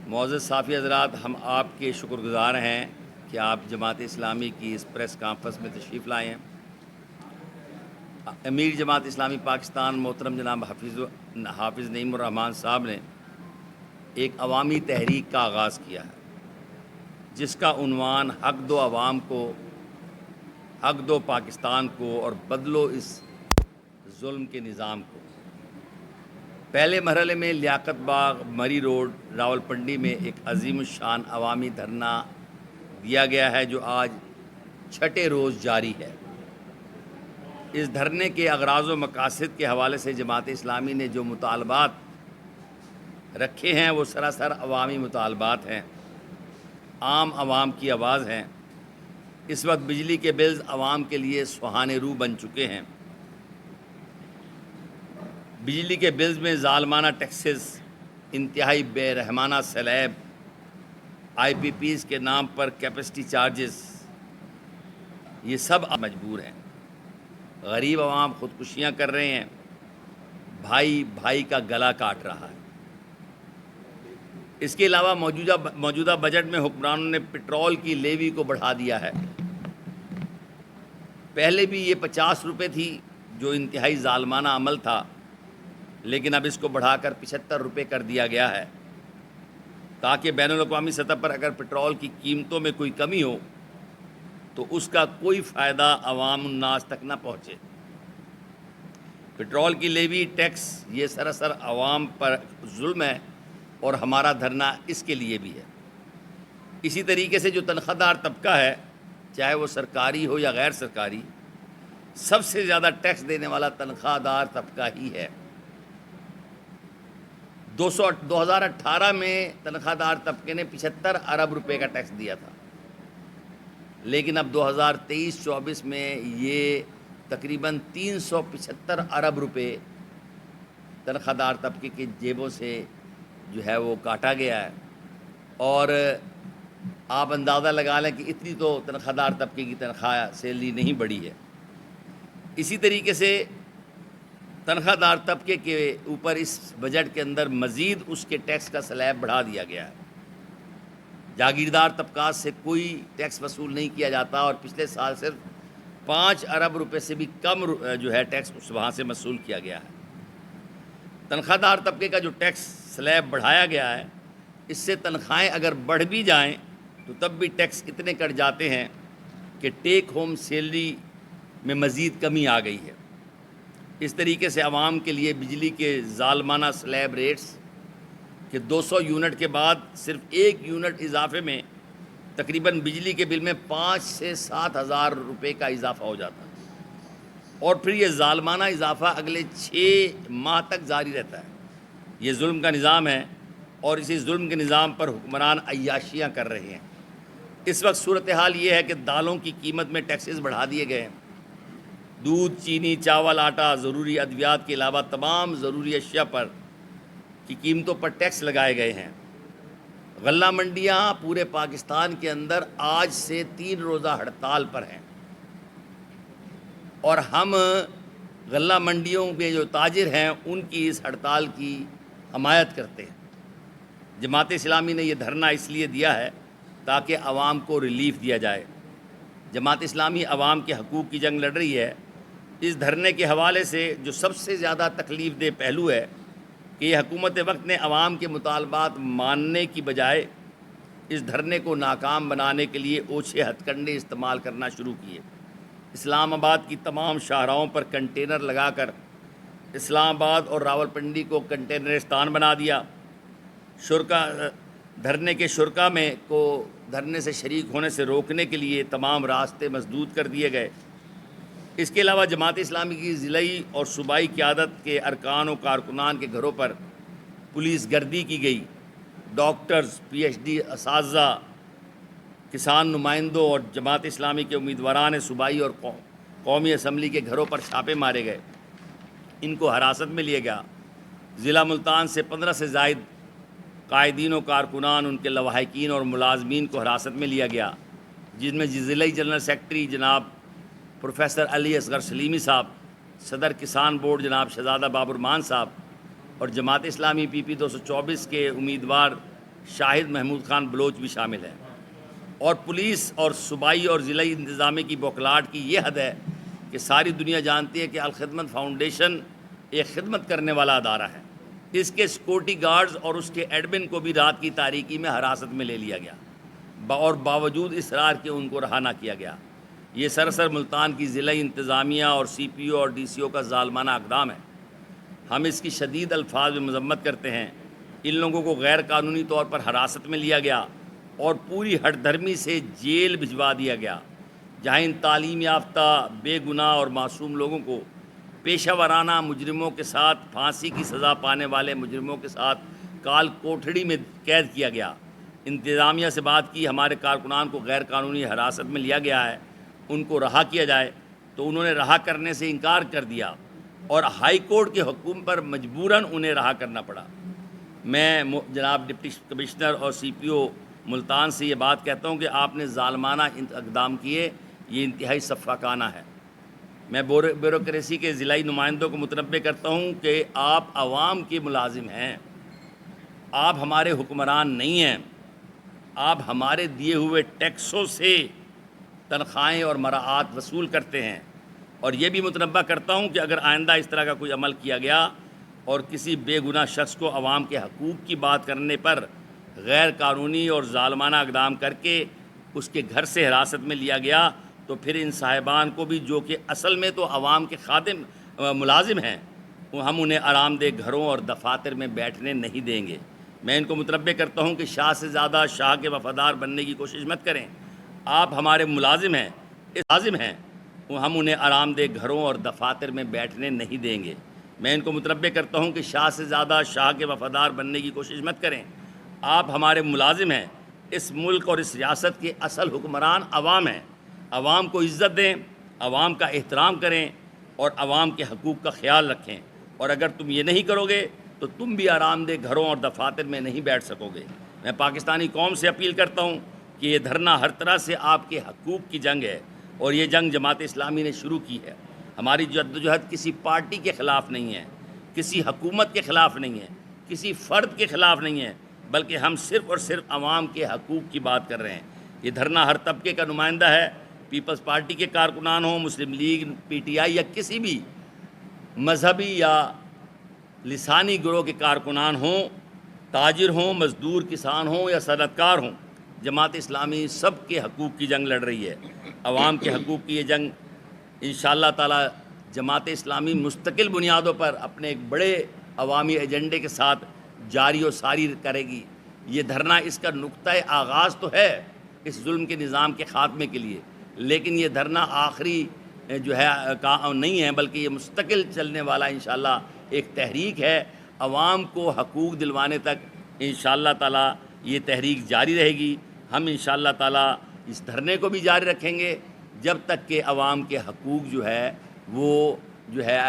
معزز صحافی حضرات، ہم آپ کے شکر گزار ہیں کہ آپ جماعت اسلامی کی اس پریس کانفرنس میں تشریف لائے ہیں۔ امیر جماعت اسلامی پاکستان محترم جناب حافظ نعیم الرحمان صاحب نے ایک عوامی تحریک کا آغاز کیا ہے، جس کا عنوان حق دو عوام کو، حق دو پاکستان کو اور بدلو اس ظلم کے نظام کو۔ پہلے مرحلے میں لیاقت باغ مری روڈ راولپنڈی میں ایک عظیم الشان عوامی دھرنا دیا گیا ہے، جو آج چھٹے روز جاری ہے۔ اس دھرنے کے اغراض و مقاصد کے حوالے سے جماعت اسلامی نے جو مطالبات رکھے ہیں وہ سراسر عوامی مطالبات ہیں، عام عوام کی آواز ہیں۔ اس وقت بجلی کے بلز عوام کے لیے سہانے رو بن چکے ہیں۔ بجلی کے بلز میں ظالمانہ ٹیکسز، انتہائی بے رحمانہ سلیب، آئی پی پیز کے نام پر کیپیسٹی چارجز، یہ سب مجبور ہیں۔ غریب عوام خودکشیاں کر رہے ہیں، بھائی بھائی کا گلا کاٹ رہا ہے۔ اس کے علاوہ موجودہ بجٹ میں حکمرانوں نے پٹرول کی لیوی کو بڑھا دیا ہے۔ پہلے بھی یہ 50 روپے تھی، جو انتہائی ظالمانہ عمل تھا، لیکن اب اس کو بڑھا کر 75 روپے کر دیا گیا ہے، تاکہ بین الاقوامی سطح پر اگر پٹرول کی قیمتوں میں کوئی کمی ہو تو اس کا کوئی فائدہ عوام الناس تک نہ پہنچے۔ پٹرول کی لیوی ٹیکس یہ سراسر عوام پر ظلم ہے، اور ہمارا دھرنا اس کے لیے بھی ہے۔ اسی طریقے سے جو تنخواہ دار طبقہ ہے، چاہے وہ سرکاری ہو یا غیر سرکاری، سب سے زیادہ ٹیکس دینے والا تنخواہ دار طبقہ ہی ہے۔ 2018 میں تنخواہ دار طبقے نے 75 ارب روپے کا ٹیکس دیا تھا، لیکن اب 2023-24 میں یہ تقریباً 375 ارب روپے تنخواہ دار طبقے کی جیبوں سے جو ہے وہ کاٹا گیا ہے، اور آپ اندازہ لگا لیں کہ اتنی تو تنخواہ دار طبقے کی تنخواہ سیلری نہیں بڑھی ہے۔ اسی طریقے سے تنخواہ دار طبقے کے اوپر اس بجٹ کے اندر مزید اس کے ٹیکس کا سلیب بڑھا دیا گیا ہے۔ جاگیردار طبقات سے کوئی ٹیکس وصول نہیں کیا جاتا، اور پچھلے سال صرف 5 ارب روپے سے بھی کم جو ہے ٹیکس وہاں سے وصول کیا گیا ہے۔ تنخواہ دار طبقے کا جو ٹیکس سلیب بڑھایا گیا ہے، اس سے تنخواہیں اگر بڑھ بھی جائیں تو تب بھی ٹیکس اتنے کٹ جاتے ہیں کہ ٹیک ہوم سیلری میں مزید کمی آ گئی ہے۔ اس طریقے سے عوام کے لیے بجلی کے ظالمانہ سلیب ریٹس کہ 200 یونٹ کے بعد صرف 1 یونٹ اضافے میں تقریباً بجلی کے بل میں 5 سے 7 ہزار روپے کا اضافہ ہو جاتا ہے، اور پھر یہ ظالمانہ اضافہ اگلے 6 ماہ تک جاری رہتا ہے۔ یہ ظلم کا نظام ہے، اور اسی ظلم کے نظام پر حکمران عیاشیاں کر رہے ہیں۔ اس وقت صورتحال یہ ہے کہ دالوں کی قیمت میں ٹیکسز بڑھا دیے گئے ہیں۔ دودھ، چینی، چاول، آٹا، ضروری ادویات کے علاوہ تمام ضروری اشیاء پر کی قیمتوں پر ٹیکس لگائے گئے ہیں۔ غلہ منڈیاں پورے پاکستان کے اندر آج سے 3 روزہ ہڑتال پر ہیں، اور ہم غلہ منڈیوں میں جو تاجر ہیں ان کی اس ہڑتال کی حمایت کرتے ہیں۔ جماعت اسلامی نے یہ دھرنا اس لیے دیا ہے تاکہ عوام کو ریلیف دیا جائے۔ جماعت اسلامی عوام کے حقوق کی جنگ لڑ رہی ہے۔ اس دھرنے کے حوالے سے جو سب سے زیادہ تکلیف دہ پہلو ہے کہ یہ حکومت وقت نے عوام کے مطالبات ماننے کی بجائے اس دھرنے کو ناکام بنانے کے لیے اوچھے ہتھ کنڈے استعمال کرنا شروع کیے۔ اسلام آباد کی تمام شاہراہوں پر کنٹینر لگا کر اسلام آباد اور راولپنڈی کو کنٹینرستان بنا دیا۔ دھرنے کے شرکا میں کو دھرنے سے شریک ہونے سے روکنے کے لیے تمام راستے مسدود کر دیے گئے۔ اس کے علاوہ جماعت اسلامی کی ضلعی اور صوبائی قیادت کے ارکان و کارکنان کے گھروں پر پولیس گردی کی گئی۔ ڈاکٹرز، پی ایچ ڈی اساتذہ، کسان نمائندوں اور جماعت اسلامی کے امیدواران صوبائی اور قومی اسمبلی کے گھروں پر چھاپے مارے گئے، ان کو حراست میں لیا گیا۔ ضلع ملتان سے 15 سے زائد قائدین و کارکنان، ان کے لواحقین اور ملازمین کو حراست میں لیا گیا، جن میں ضلعی جنرل سیکرٹری جناب پروفیسر علی اصغر سلیمی صاحب، صدر کسان بورڈ جناب شہزادہ بابر مان صاحب، اور جماعت اسلامی پی پی 224 کے امیدوار شاہد محمود خان بلوچ بھی شامل ہیں، اور پولیس اور صوبائی اور ضلعی انتظامیہ کی بوکھلاہٹ کی یہ حد ہے کہ ساری دنیا جانتی ہے کہ الخدمت فاؤنڈیشن ایک خدمت کرنے والا ادارہ ہے۔ اس کے سیکورٹی گارڈز اور اس کے ایڈمن کو بھی رات کی تاریکی میں حراست میں لے لیا گیا، اور باوجود اصرار کے ان کو رہا نہ کیا گیا۔ یہ سراسر ملتان کی ضلعی انتظامیہ اور سی پی او اور ڈی سی او کا ظالمانہ اقدام ہے۔ ہم اس کی شدید الفاظ میں مذمت کرتے ہیں۔ ان لوگوں کو غیر قانونی طور پر حراست میں لیا گیا اور پوری ہٹ دھرمی سے جیل بھجوا دیا گیا، جہاں ان تعلیم یافتہ بے گناہ اور معصوم لوگوں کو پیشہ ورانہ مجرموں کے ساتھ، پھانسی کی سزا پانے والے مجرموں کے ساتھ کال کوٹھڑی میں قید کیا گیا۔ انتظامیہ سے بات کی ہمارے کارکنان کو غیر قانونی حراست میں لیا گیا ہے، ان کو رہا کیا جائے، تو انہوں نے رہا کرنے سے انکار کر دیا اور ہائی کورٹ کے حکم پر مجبوراً انہیں رہا کرنا پڑا۔ میں جناب ڈپٹی کمشنر اور سی پی او ملتان سے یہ بات کہتا ہوں کہ آپ نے ظالمانہ اقدام کیے، یہ انتہائی سفاکانہ ہے۔ میں بیوروکریسی کے ضلعی نمائندوں کو متنبہ کرتا ہوں کہ آپ عوام کے ملازم ہیں، آپ ہمارے حکمران نہیں ہیں۔ آپ ہمارے دیے ہوئے ٹیکسوں سے تنخواہیں اور مراعات وصول کرتے ہیں، اور یہ بھی متنبہ کرتا ہوں کہ اگر آئندہ اس طرح کا کوئی عمل کیا گیا اور کسی بے گناہ شخص کو عوام کے حقوق کی بات کرنے پر غیر قانونی اور ظالمانہ اقدام کر کے اس کے گھر سے حراست میں لیا گیا، تو پھر ان صاحبان کو بھی، جو کہ اصل میں تو عوام کے خادم ملازم ہیں، ہم انہیں آرام دہ گھروں اور دفاتر میں بیٹھنے نہیں دیں گے۔ میں ان کو متنبہ کرتا ہوں کہ شاہ سے زیادہ شاہ کے وفادار بننے کی کوشش مت کریں۔ آپ ہمارے ملازم ہیں، ہم انہیں آرام دہ گھروں اور دفاتر میں بیٹھنے نہیں دیں گے۔ میں ان کو متنبہ کرتا ہوں کہ شاہ سے زیادہ شاہ کے وفادار بننے کی کوشش مت کریں۔ آپ ہمارے ملازم ہیں، اس ملک اور اس ریاست کے اصل حکمران عوام ہیں۔ عوام کو عزت دیں، عوام کا احترام کریں اور عوام کے حقوق کا خیال رکھیں، اور اگر تم یہ نہیں کرو گے تو تم بھی آرام دہ گھروں اور دفاتر میں نہیں بیٹھ سکو گے۔ میں پاکستانی قوم سے اپیل کرتا ہوں کہ یہ دھرنا ہر طرح سے آپ کے حقوق کی جنگ ہے، اور یہ جنگ جماعت اسلامی نے شروع کی ہے۔ ہماری جدوجہد کسی پارٹی کے خلاف نہیں ہے، کسی حکومت کے خلاف نہیں ہے، کسی فرد کے خلاف نہیں ہے، بلکہ ہم صرف اور صرف عوام کے حقوق کی بات کر رہے ہیں۔ یہ دھرنا ہر طبقے کا نمائندہ ہے، پیپلز پارٹی کے کارکنان ہوں، مسلم لیگ، پی ٹی آئی، یا کسی بھی مذہبی یا لسانی گروہ کے کارکنان ہوں، تاجر ہوں، مزدور، کسان ہوں یا صنعت کار ہوں، جماعت اسلامی سب کے حقوق کی جنگ لڑ رہی ہے۔ عوام کے حقوق کی یہ جنگ انشاءاللہ تعالی جماعت اسلامی مستقل بنیادوں پر اپنے ایک بڑے عوامی ایجنڈے کے ساتھ جاری و ساری کرے گی۔ یہ دھرنا اس کا نقطۂ آغاز تو ہے اس ظلم کے نظام کے خاتمے کے لیے، لیکن یہ دھرنا آخری جو ہے نہیں ہے، بلکہ یہ مستقل چلنے والا انشاءاللہ ایک تحریک ہے۔ عوام کو حقوق دلوانے تک انشاءاللہ تعالی یہ تحریک جاری رہے گی۔ ہم انشاءاللہ تعالی اس دھرنے کو بھی جاری رکھیں گے جب تک کہ عوام کے حقوق جو ہے وہ جو ہے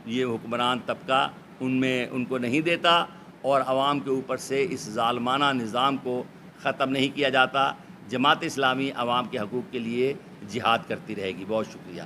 یہ حکمران طبقہ ان کو نہیں دیتا، اور عوام کے اوپر سے اس ظالمانہ نظام کو ختم نہیں کیا جاتا۔ جماعت اسلامی عوام کے حقوق کے لیے جہاد کرتی رہے گی۔ بہت شکریہ۔